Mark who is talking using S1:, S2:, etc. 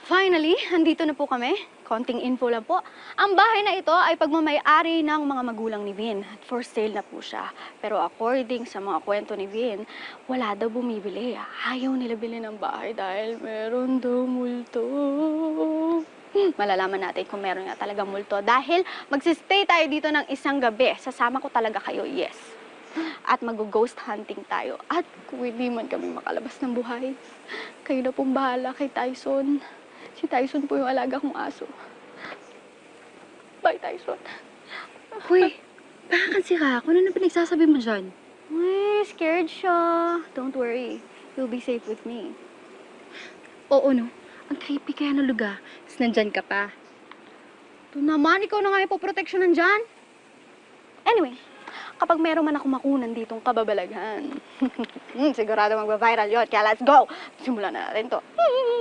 S1: Finally, andito na po kami. Konting info lang po. Ang bahay na ito ay pagmamay-ari ng mga magulang ni Vin. At for sale na po siya. Pero according sa mga kwento ni Vin, wala daw bumibili. Ayaw nila bilhin ng bahay dahil meron daw multo. Malalaman natin kung meron nga talaga multo. Dahil magsistay tayo dito ng isang gabi. Sasama ko talaga kayo, yes. At mag-ghost hunting tayo. At kung hindi man kami makalabas ng buhay, kayo na pong bahala kay Tyson. Si Tyson po yung alaga kong aso. Bye, Tyson.
S2: Hoy, bakit si Kako? Ano na pinagsasabi mo dyan?
S1: Uy, scared siya. Don't worry. You'll be safe with me.
S2: Oo, no? Ang creepy kaya ng lugar. Tapos nandyan ka pa.
S1: Ito naman, ikaw na nga yung poproteksyonan dyan. Anyway, kapag meron man ako makunan ditong kababalaghan, sigurado magba-viral yun. Kaya let's go! Simulan na natin to.